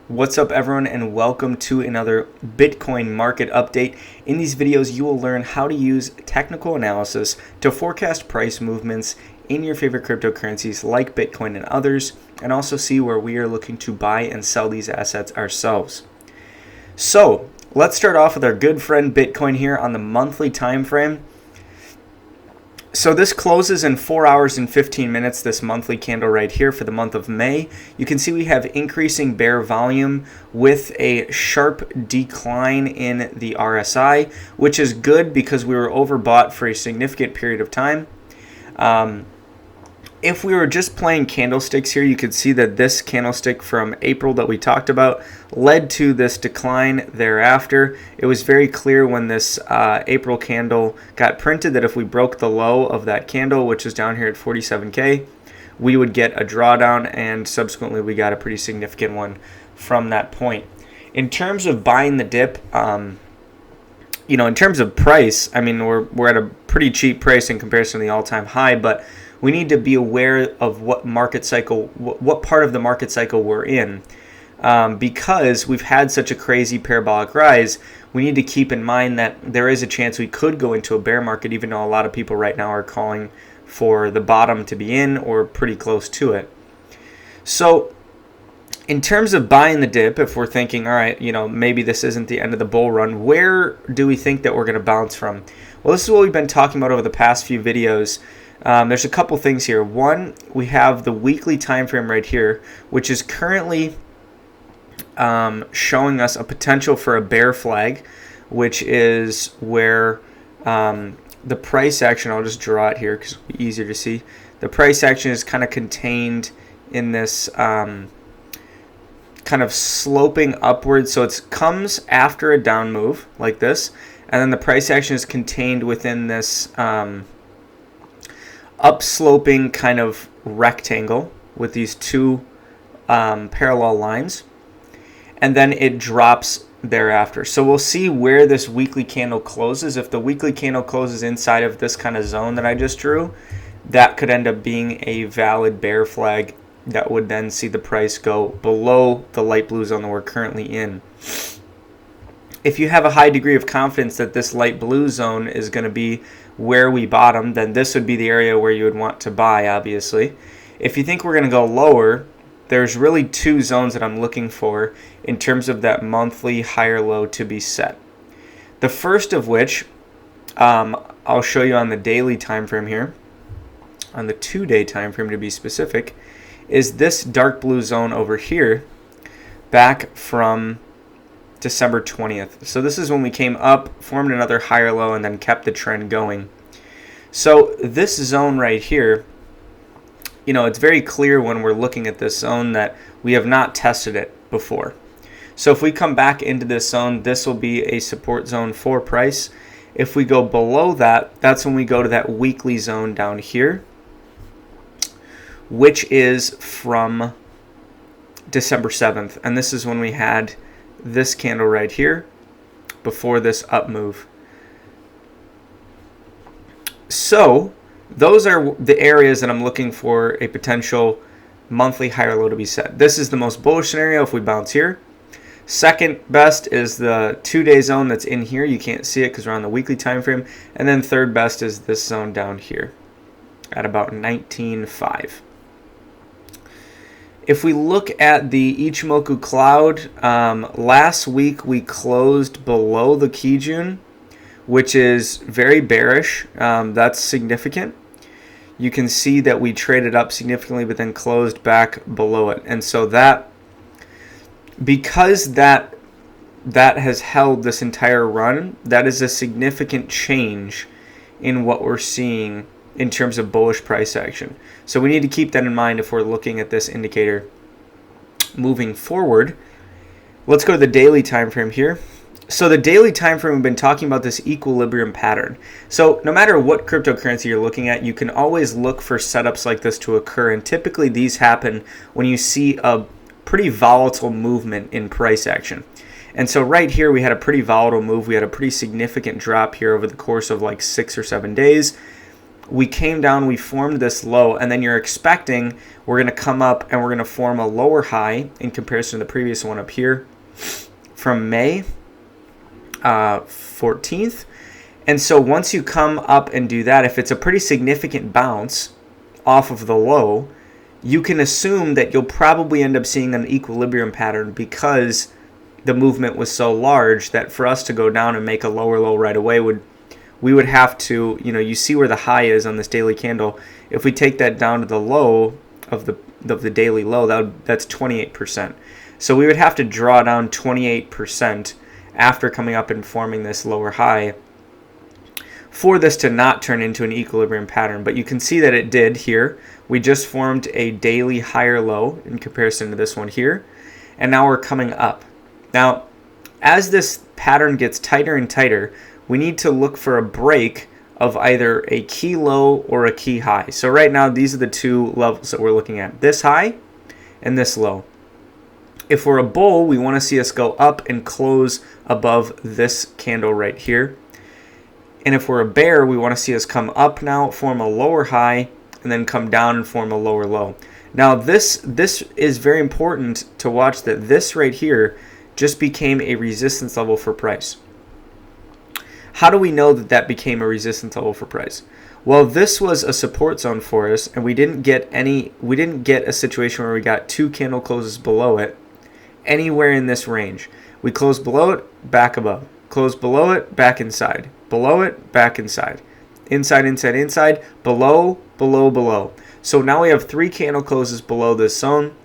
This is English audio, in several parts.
What's up, everyone, and welcome to another Bitcoin market update. In these videos, you will learn how to use technical analysis to forecast price movements in your favorite cryptocurrencies like Bitcoin and others, and also see where we are looking to buy and sell these assets ourselves. So let's start off with our good friend Bitcoin here on the monthly time frame. So this closes in 4 hours and 15 minutes, this monthly candle right here for the month of May. You can see we have increasing bear volume with a sharp decline in the RSI, which is good because we were overbought for a significant period of time. If we were just playing candlesticks here, you could see that this candlestick from April that we talked about led to this decline thereafter. It was very clear when this April candle got printed that if we broke the low of that candle, which is down here at 47K, we would get a drawdown, and subsequently we got a pretty significant one from that point. In terms of buying the dip, in terms of price, I mean, we're at a pretty cheap price in comparison to the all-time high, but we need to be aware of what market cycle, what part of the market cycle we're in. Because we've had such a crazy parabolic rise, we need to keep in mind that there is a chance we could go into a bear market, even though a lot of people right now are calling for the bottom to be in or pretty close to it. So in terms of buying the dip, if we're thinking, all right, maybe this isn't the end of the bull run, where do we think that we're going to bounce from? Well, this is what we've been talking about over the past few videos. There's a couple things here. One, we have the weekly time frame right here, which is currently showing us a potential for a bear flag, which is where the price action, I'll just draw it here because it'll be easier to see. The price action is kind of contained in this kind of sloping upwards. So it comes after a down move like this, and then the price action is contained within this upsloping kind of rectangle with these two parallel lines, and then it drops thereafter. So we'll see where this weekly candle closes. If the weekly candle closes inside of this kind of zone that I just drew, that could end up being a valid bear flag that would then see the price go below the light blue zone that we're currently in. If you have a high degree of confidence that this light blue zone is going to be where we bottom, then this would be the area where you would want to buy, obviously. If you think we're going to go lower, there's really two zones that I'm looking for in terms of that monthly higher low to be set. The first of which I'll show you on the daily time frame here, on the 2-day time frame to be specific, is this dark blue zone over here back from December 20th. So this is when we came up, formed another higher low, and then kept the trend going. So this zone right here, it's very clear when we're looking at this zone that we have not tested it before. So if we come back into this zone, this will be a support zone for price. If we go below that, that's when we go to that weekly zone down here, which is from December 7th. And this is when we had this candle right here before this up move. So those are the areas that I'm looking for a potential monthly higher low to be set. This is the most bullish scenario if we bounce here. Second best is the 2-day zone that's in here. You can't see it because we're on the weekly time frame. And then third best is this zone down here at about 19.5. If we look at the Ichimoku cloud, last week we closed below the Kijun, which is very bearish. That's significant. You can see that we traded up significantly but then closed back below it. And so that, because that has held this entire run, that is a significant change in what we're seeing in terms of bullish price action. So we need to keep that in mind if we're looking at this indicator moving forward. Let's go to the daily time frame here. So the daily time frame, we've been talking about this equilibrium pattern. So no matter what cryptocurrency you're looking at, you can always look for setups like this to occur, and typically these happen when you see a pretty volatile movement in price action. And so right here we had a pretty volatile move. We had a pretty significant drop here over the course of like 6 or 7 days. we came down, we formed this low, and then you're expecting we're going to come up and we're going to form a lower high in comparison to the previous one up here from May 14th. And so once you come up and do that, if it's a pretty significant bounce off of the low, you can assume that you'll probably end up seeing an equilibrium pattern, because the movement was so large that for us to go down and make a lower low right away, we would have to, you see where the high is on this daily candle. If we take that down to the low of the daily low, that's 28%. So we would have to draw down 28% after coming up and forming this lower high for this to not turn into an equilibrium pattern. But you can see that it did here. We just formed a daily higher low in comparison to this one here, and now we're coming up. Now, as this pattern gets tighter and tighter, we need to look for a break of either a key low or a key high. So right now, these are the two levels that we're looking at, this high and this low. If we're a bull, we want to see us go up and close above this candle right here. And if we're a bear, we want to see us come up now, form a lower high, and then come down and form a lower low. Now, this is very important to watch, that this right here just became a resistance level for price. How do we know that that became a resistance level for price? Well, this was a support zone for us, and we didn't get a situation where we got two candle closes below it anywhere in this range. We closed below it, back above. Closed below it, back inside. Below it, back inside. Inside, inside, inside. Below, below, below. So now we have three candle closes below this zone.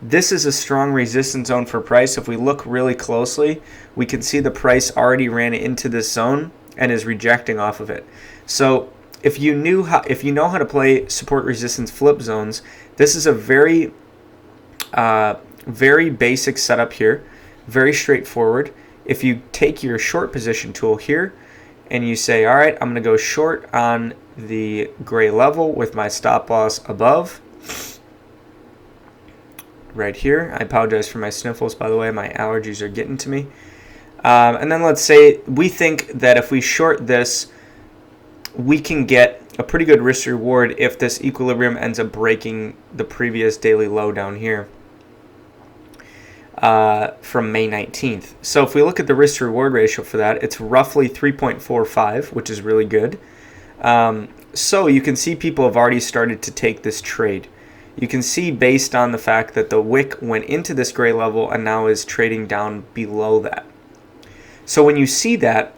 This is a strong resistance zone for price. If we look really closely, we can see the price already ran into this zone and is rejecting off of it. So if you know how to play support resistance flip zones, this is a very basic setup here, very straightforward. If you take your short position tool here and you say, all right, I'm going to go short on the gray level with my stop loss above. Right here. I apologize for my sniffles, by the way. My allergies are getting to me. And then let's say we think that if we short this, we can get a pretty good risk reward if this equilibrium ends up breaking the previous daily low down here from May 19th. So if we look at the risk reward ratio for that, it's roughly 3.45, which is really good. So you can see people have already started to take this trade. You can see based on the fact that the wick went into this gray level and now is trading down below that. So when you see that,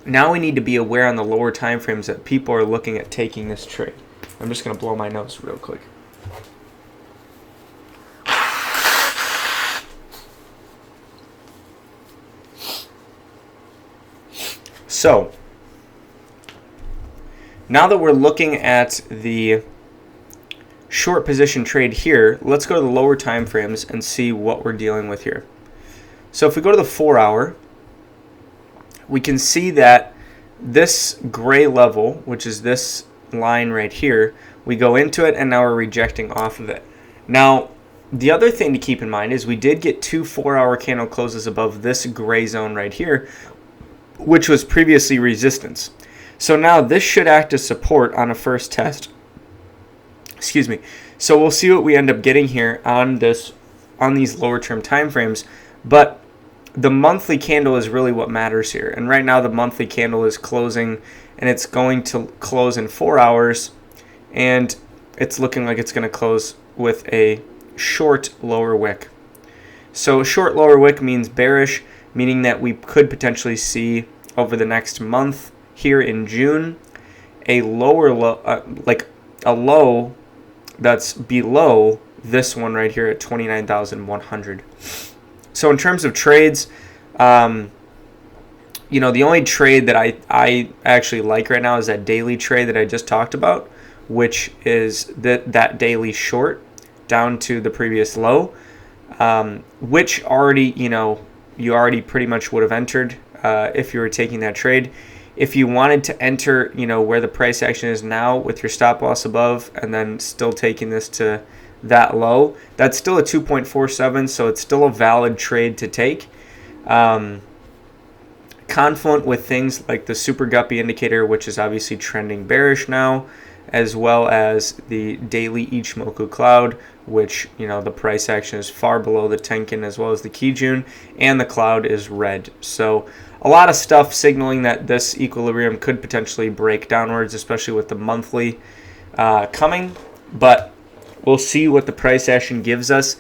now we need to be aware on the lower time frames that people are looking at taking this trade. I'm just going to blow my nose real quick. So now that we're looking at the short position trade here, let's go to the lower time frames and see what we're dealing with here. So if we go to the 4 hour, we can see that this gray level, which is this line right here, we go into it and now we're rejecting off of it. Now, the other thing to keep in mind is we did get two 4 hour candle closes above this gray zone right here, which was previously resistance. So now this should act as support on a first test. Excuse me. So we'll see what we end up getting here on these lower term time frames, but the monthly candle is really what matters here. And right now the monthly candle is closing, and it's going to close in 4 hours, and it's looking like it's going to close with a short lower wick. So a short lower wick means bearish, meaning that we could potentially see over the next month here in June a lower low, like a low that's below this one right here at 29,100. So in terms of trades, the only trade that I actually like right now is that daily trade that I just talked about, which is that daily short down to the previous low, which already, you already pretty much would have entered if you were taking that trade. If you wanted to enter, where the price action is now with your stop loss above and then still taking this to that low, that's still a 2.47, so it's still a valid trade to take. confluent with things like the super guppy indicator, which is obviously trending bearish now, as well as the daily Ichimoku cloud, which, you know, the price action is far below the Tenkin, as well as the Kijun, and the cloud is red. So a lot of stuff signaling that this equilibrium could potentially break downwards, especially with the monthly coming, but we'll see what the price action gives us.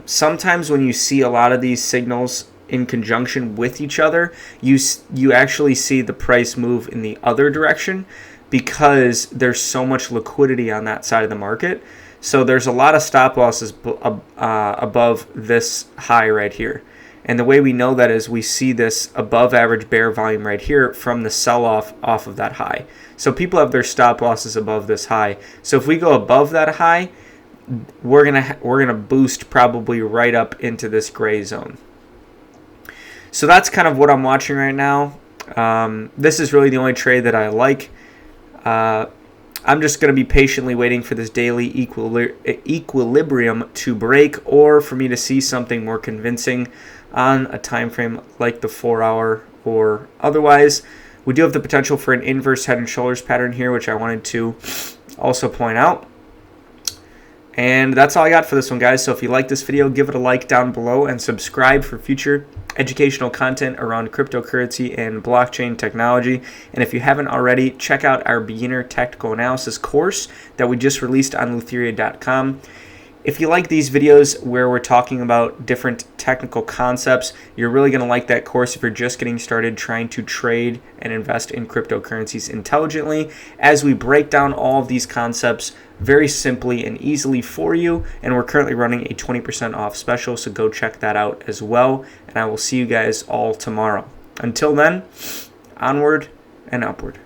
Sometimes when you see a lot of these signals in conjunction with each other, you actually see the price move in the other direction, because there's so much liquidity on that side of the market. So there's a lot of stop losses above this high right here. And the way we know that is we see this above average bear volume right here from the sell-off off of that high. So people have their stop losses above this high. So if we go above that high, we're gonna boost probably right up into this gray zone. So that's kind of what I'm watching right now. This is really the only trade that I like. I'm just going to be patiently waiting for this daily equilibrium to break, or for me to see something more convincing on a time frame like the 4-hour or otherwise. We do have the potential for an inverse head and shoulders pattern here, which I wanted to also point out. And that's all I got for this one, guys. So if you like this video, give it a like down below and subscribe for future educational content around cryptocurrency and blockchain technology. And if you haven't already, check out our beginner technical analysis course that we just released on Leutheria.com. If you like these videos where we're talking about different technical concepts, you're really going to like that course if you're just getting started trying to trade and invest in cryptocurrencies intelligently, as we break down all of these concepts very simply and easily for you. And we're currently running a 20% off special, so go check that out as well. And I will see you guys all tomorrow. Until then, onward and upward.